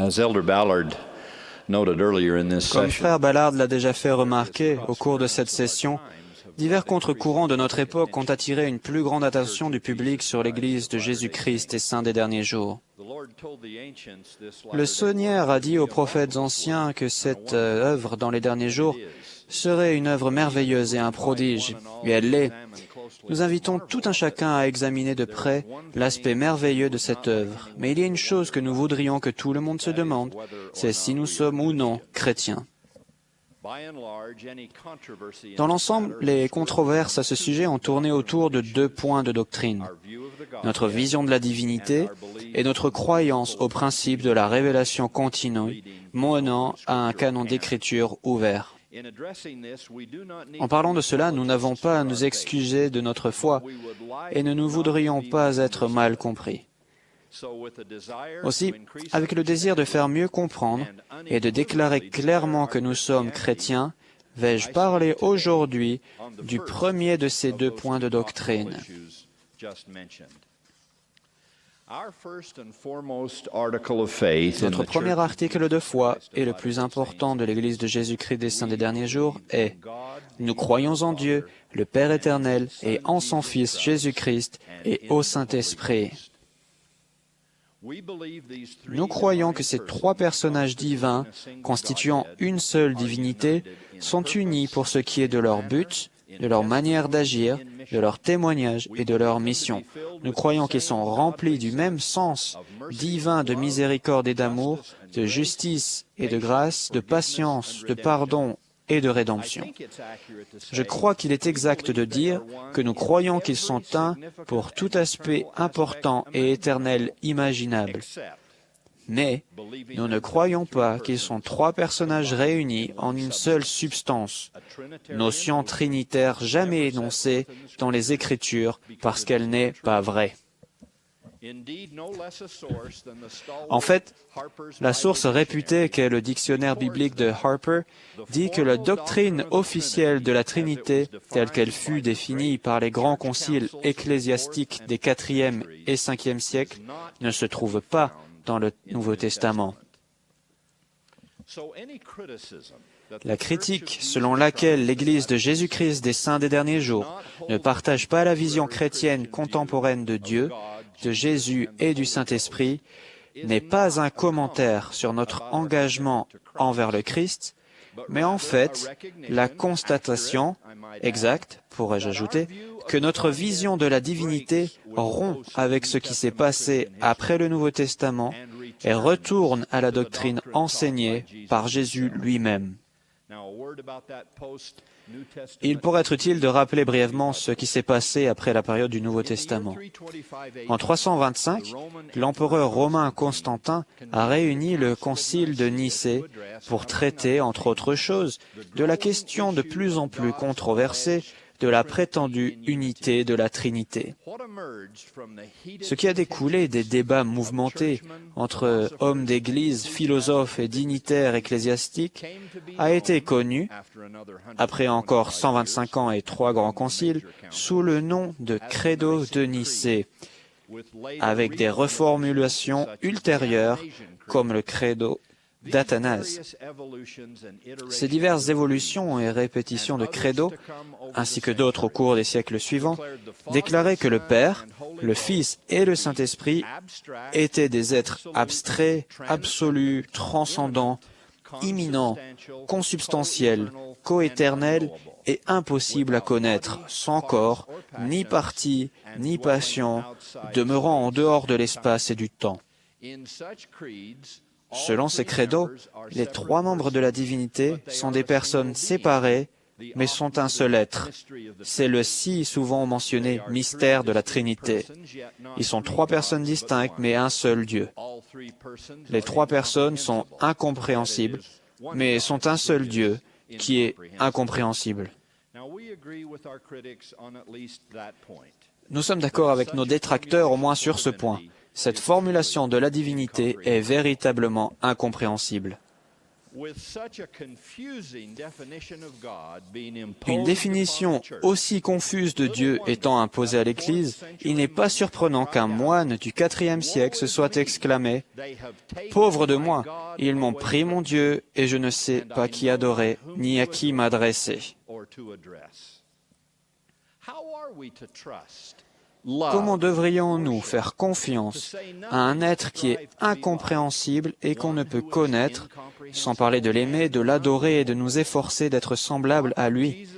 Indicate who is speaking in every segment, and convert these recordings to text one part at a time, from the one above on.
Speaker 1: As Elder Ballard noted earlier in this
Speaker 2: Comme
Speaker 1: session,
Speaker 2: frère Ballard l'a déjà fait remarquer au cours de cette session, divers contre-courants de notre époque ont attiré une plus grande attention du public sur l'Église de Jésus-Christ des saints des derniers jours. Le Seigneur a dit aux prophètes anciens que cette œuvre dans les derniers jours serait une œuvre merveilleuse et un prodige, et elle l'est. Nous invitons tout un chacun à examiner de près l'aspect merveilleux de cette œuvre. Mais il y a une chose que nous voudrions que tout le monde se demande, c'est si nous sommes ou non chrétiens. Dans l'ensemble, les controverses à ce sujet ont tourné autour de deux points de doctrine: notre vision de la divinité et notre croyance au principe de la révélation continue, menant à un canon d'écriture ouvert. En parlant de cela, nous n'avons pas à nous excuser de notre foi et ne nous voudrions pas être mal compris. Aussi, avec le désir de faire mieux comprendre et de déclarer clairement que nous sommes chrétiens, vais-je parler aujourd'hui du premier de ces deux points de doctrine. Notre premier article de foi et le plus important de l'Église de Jésus-Christ des saints des derniers jours est « Nous croyons en Dieu, le Père éternel, et en son Fils Jésus-Christ, et au Saint-Esprit. » Nous croyons que ces trois personnages divins, constituant une seule divinité, sont unis pour ce qui est de leur but, de leur manière d'agir, de leur témoignage et de leur mission. Nous croyons qu'ils sont remplis du même sens divin de miséricorde et d'amour, de justice et de grâce, de patience, de pardon et de rédemption. Je crois qu'il est exact de dire que nous croyons qu'ils sont un pour tout aspect important et éternel imaginable. Mais nous ne croyons pas qu'ils sont trois personnages réunis en une seule substance, notion trinitaire jamais énoncée dans les Écritures parce qu'elle n'est pas vraie. En fait, la source réputée qu'est le dictionnaire biblique de Harper dit que la doctrine officielle de la Trinité, telle qu'elle fut définie par les grands conciles ecclésiastiques des IVe et Ve siècles, ne se trouve pas dans le Nouveau Testament. La critique selon laquelle l'Église de Jésus-Christ des saints des derniers jours ne partage pas la vision chrétienne contemporaine de Dieu, de Jésus et du Saint-Esprit n'est pas un commentaire sur notre engagement envers le Christ, mais en fait la constatation, exacte, pourrais-je ajouter, que notre vision de la divinité rompt avec ce qui s'est passé après le Nouveau Testament et retourne à la doctrine enseignée par Jésus lui-même. Il pourrait être utile de rappeler brièvement ce qui s'est passé après la période du Nouveau Testament. En 325, l'empereur romain Constantin a réuni le concile de Nicée pour traiter, entre autres choses, de la question de plus en plus controversée de la prétendue unité de la Trinité. Ce qui a découlé des débats mouvementés entre hommes d'Église, philosophes et dignitaires ecclésiastiques a été connu, après encore 125 ans et 3 grands conciles, sous le nom de Credo de Nicée, avec des reformulations ultérieures comme le Credo d'Athanase. Ces diverses évolutions et répétitions de credo, ainsi que d'autres au cours des siècles suivants, déclaraient que le Père, le Fils et le Saint-Esprit étaient des êtres abstraits, absolus, transcendants, imminents, consubstantiels, coéternels et impossibles à connaître, sans corps, ni partie, ni passion, demeurant en dehors de l'espace et du temps. Selon ces credos, les trois membres de la divinité sont des personnes séparées, mais sont un seul être. C'est le si souvent mentionné mystère de la Trinité. Ils sont trois personnes distinctes, mais un seul Dieu. Les trois personnes sont incompréhensibles, mais sont un seul Dieu qui est incompréhensible. Nous sommes d'accord avec nos détracteurs au moins sur ce point. Cette formulation de la divinité est véritablement incompréhensible. Une définition aussi confuse de Dieu étant imposée à l'Église, il n'est pas surprenant qu'un moine du IVe siècle se soit exclamé « Pauvre de moi, ils m'ont pris mon Dieu et je ne sais pas qui adorer ni à qui m'adresser. » Comment devrions-nous faire confiance à un être qui est incompréhensible et qu'on ne peut connaître, sans parler de l'aimer, de l'adorer et de nous efforcer d'être semblables à lui?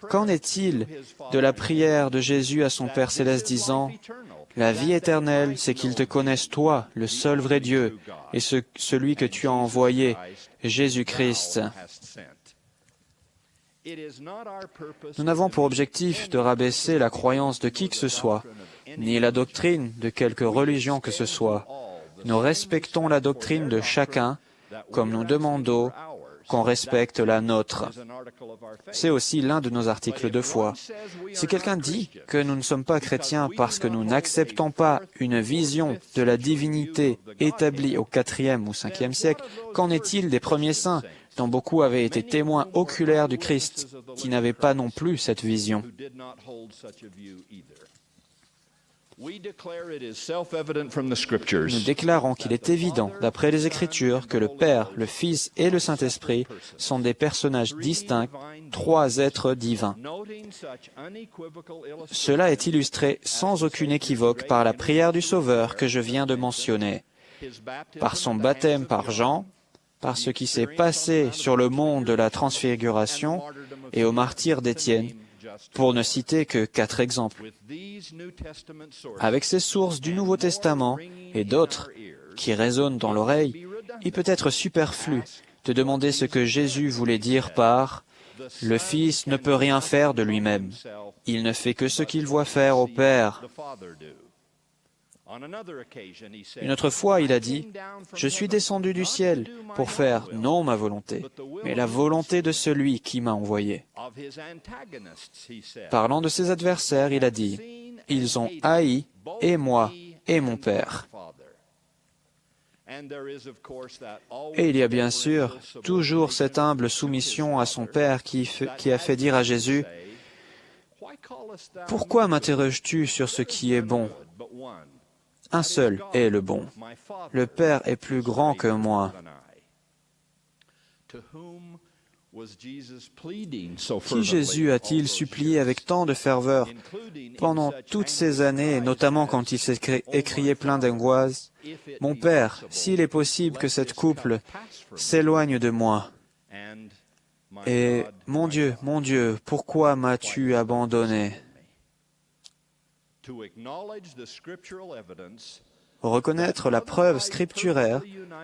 Speaker 2: Qu'en est-il de la prière de Jésus à son Père céleste disant « La vie éternelle, c'est qu'ils te connaissent toi, le seul vrai Dieu, et celui que tu as envoyé, Jésus-Christ ». Nous n'avons pour objectif de rabaisser la croyance de qui que ce soit, ni la doctrine de quelque religion que ce soit. Nous respectons la doctrine de chacun, comme nous demandons qu'on respecte la nôtre. C'est aussi l'un de nos articles de foi. Si quelqu'un dit que nous ne sommes pas chrétiens parce que nous n'acceptons pas une vision de la divinité établie au IVe ou Ve siècle, qu'en est-il des premiers saints, dont beaucoup avaient été témoins oculaires du Christ, qui n'avaient pas non plus cette vision? Nous déclarons qu'il est évident, d'après les Écritures, que le Père, le Fils et le Saint-Esprit sont des personnages distincts, trois êtres divins. Cela est illustré sans aucune équivoque par la prière du Sauveur que je viens de mentionner, par son baptême par Jean, par ce qui s'est passé sur le mont de la Transfiguration et au martyre d'Étienne, pour ne citer que 4 exemples. Avec ces sources du Nouveau Testament et d'autres qui résonnent dans l'oreille, il peut être superflu de demander ce que Jésus voulait dire par « Le Fils ne peut rien faire de lui-même. Il ne fait que ce qu'il voit faire au Père. » Une autre fois, il a dit « Je suis descendu du ciel pour faire non ma volonté, mais la volonté de celui qui m'a envoyé. » Parlant de ses adversaires, il a dit « Ils ont haï et moi et mon Père. » Et il y a bien sûr toujours cette humble soumission à son Père qui a fait dire à Jésus « Pourquoi m'interroges-tu sur ce qui est bon ? Un seul est le bon. Le Père est plus grand que moi. » Qui Jésus a-t-il supplié avec tant de ferveur pendant toutes ces années, et notamment quand il s'est écrié plein d'angoisse, « Mon Père, s'il est possible que cette couple s'éloigne de moi. Et mon Dieu, pourquoi m'as-tu abandonné ?» Reconnaître la preuve scripturaire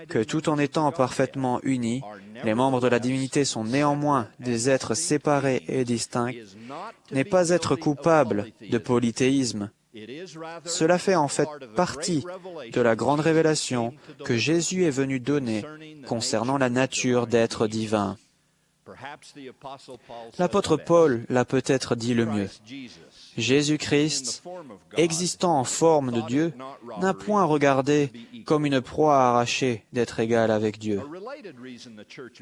Speaker 2: que tout en étant parfaitement unis, les membres de la divinité sont néanmoins des êtres séparés et distincts, n'est pas être coupable de polythéisme. Cela fait en fait partie de la grande révélation que Jésus est venu donner concernant la nature d'être divin. L'apôtre Paul l'a peut-être dit le mieux. Jésus-Christ, existant en forme de Dieu, n'a point regardé comme une proie arrachée d'être égal avec Dieu.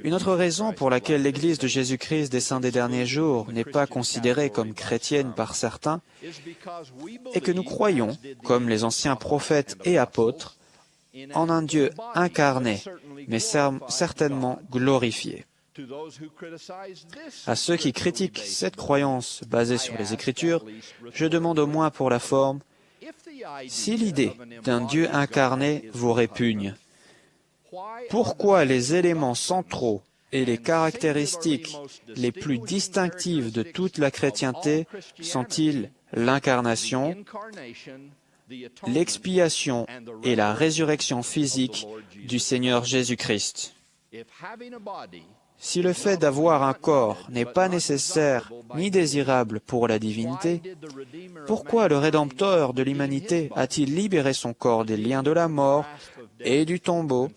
Speaker 2: Une autre raison pour laquelle l'Église de Jésus-Christ des Saints des derniers jours n'est pas considérée comme chrétienne par certains est que nous croyons, comme les anciens prophètes et apôtres, en un Dieu incarné, mais certainement glorifié. À ceux qui critiquent cette croyance basée sur les Écritures, je demande au moins pour la forme, si l'idée d'un Dieu incarné vous répugne, pourquoi les éléments centraux et les caractéristiques les plus distinctives de toute la chrétienté sont-ils l'incarnation, l'expiation et la résurrection physique du Seigneur Jésus-Christ? Si le fait d'avoir un corps n'est pas nécessaire ni désirable pour la divinité, pourquoi le Rédempteur de l'humanité a-t-il libéré son corps des liens de la mort et du tombeau,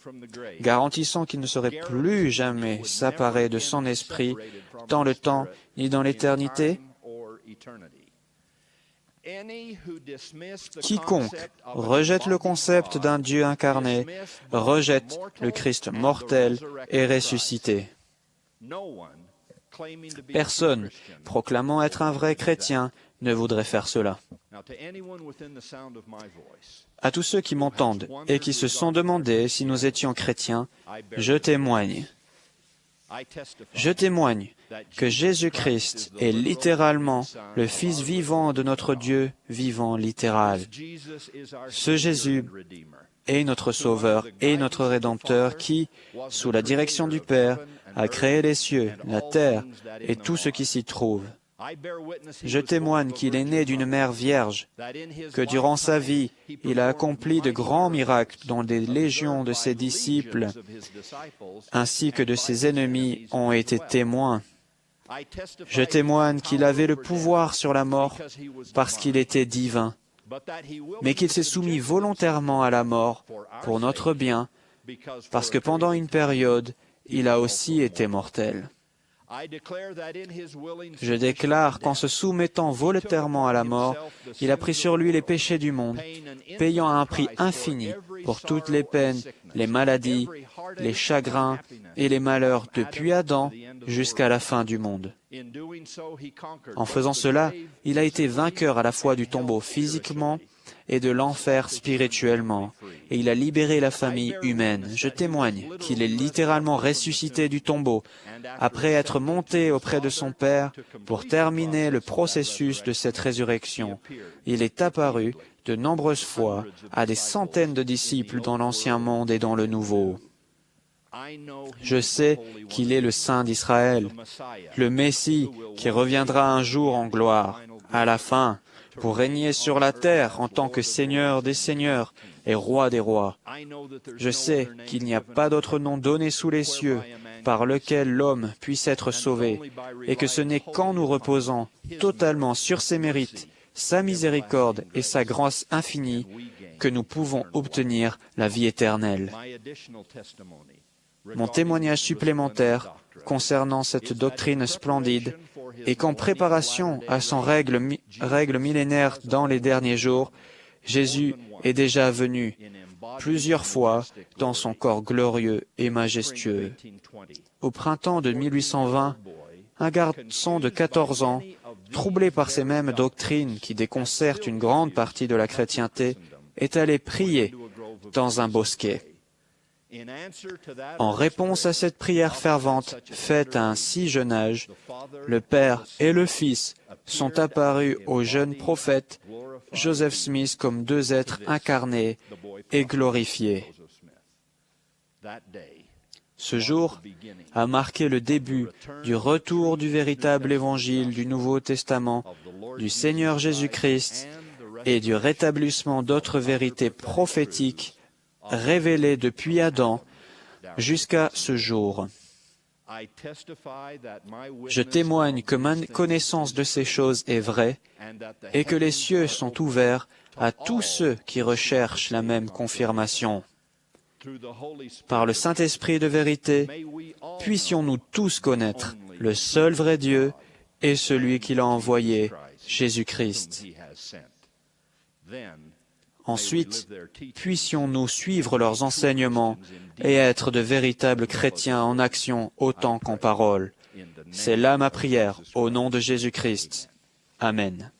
Speaker 2: garantissant qu'il ne saurait plus jamais s'apparer de son esprit dans le temps ni dans l'éternité? Quiconque rejette le concept d'un Dieu incarné rejette le Christ mortel et ressuscité. Personne proclamant être un vrai chrétien ne voudrait faire cela. À tous ceux qui m'entendent et qui se sont demandé si nous étions chrétiens, je témoigne. Je témoigne que Jésus-Christ est littéralement le Fils vivant de notre Dieu vivant littéral. Ce Jésus est notre Sauveur et notre Rédempteur qui, sous la direction du Père, a créé les cieux, la terre et tout ce qui s'y trouve. Je témoigne qu'il est né d'une mère vierge, que durant sa vie, il a accompli de grands miracles dont des légions de ses disciples ainsi que de ses ennemis ont été témoins. Je témoigne qu'il avait le pouvoir sur la mort parce qu'il était divin, mais qu'il s'est soumis volontairement à la mort pour notre bien, parce que pendant une période, il a aussi été mortel. Je déclare qu'en se soumettant volontairement à la mort, il a pris sur lui les péchés du monde, payant un prix infini pour toutes les peines, les maladies, les chagrins et les malheurs depuis Adam jusqu'à la fin du monde. En faisant cela, il a été vainqueur à la fois du tombeau physiquement et de l'enfer spirituellement, et il a libéré la famille humaine. Je témoigne qu'il est littéralement ressuscité du tombeau, après être monté auprès de son Père pour terminer le processus de cette résurrection. Il est apparu de nombreuses fois à des centaines de disciples dans l'Ancien Monde et dans le Nouveau. Je sais qu'il est le Saint d'Israël, le Messie qui reviendra un jour en gloire, à la fin, pour régner sur la terre en tant que Seigneur des Seigneurs et Roi des Rois. Je sais qu'il n'y a pas d'autre nom donné sous les cieux par lequel l'homme puisse être sauvé, et que ce n'est qu'en nous reposant totalement sur ses mérites, sa miséricorde et sa grâce infinie que nous pouvons obtenir la vie éternelle. Mon témoignage supplémentaire concernant cette doctrine splendide est qu'en préparation à son règle millénaire dans les derniers jours, Jésus est déjà venu plusieurs fois dans son corps glorieux et majestueux. Au printemps de 1820, un garçon de 14 ans, troublé par ces mêmes doctrines qui déconcertent une grande partie de la chrétienté, est allé prier dans un bosquet. En réponse à cette prière fervente faite à un si jeune âge, le Père et le Fils sont apparus au jeune prophète Joseph Smith comme deux êtres incarnés et glorifiés. Ce jour a marqué le début du retour du véritable évangile du Nouveau Testament, du Seigneur Jésus-Christ et du rétablissement d'autres vérités prophétiques révélées depuis Adam jusqu'à ce jour. Je témoigne que ma connaissance de ces choses est vraie et que les cieux sont ouverts à tous ceux qui recherchent la même confirmation. Par le Saint-Esprit de vérité, puissions-nous tous connaître le seul vrai Dieu et celui qui l'a envoyé, Jésus-Christ. Ensuite, puissions-nous suivre leurs enseignements et être de véritables chrétiens en action autant qu'en parole. C'est là ma prière, au nom de Jésus-Christ. Amen.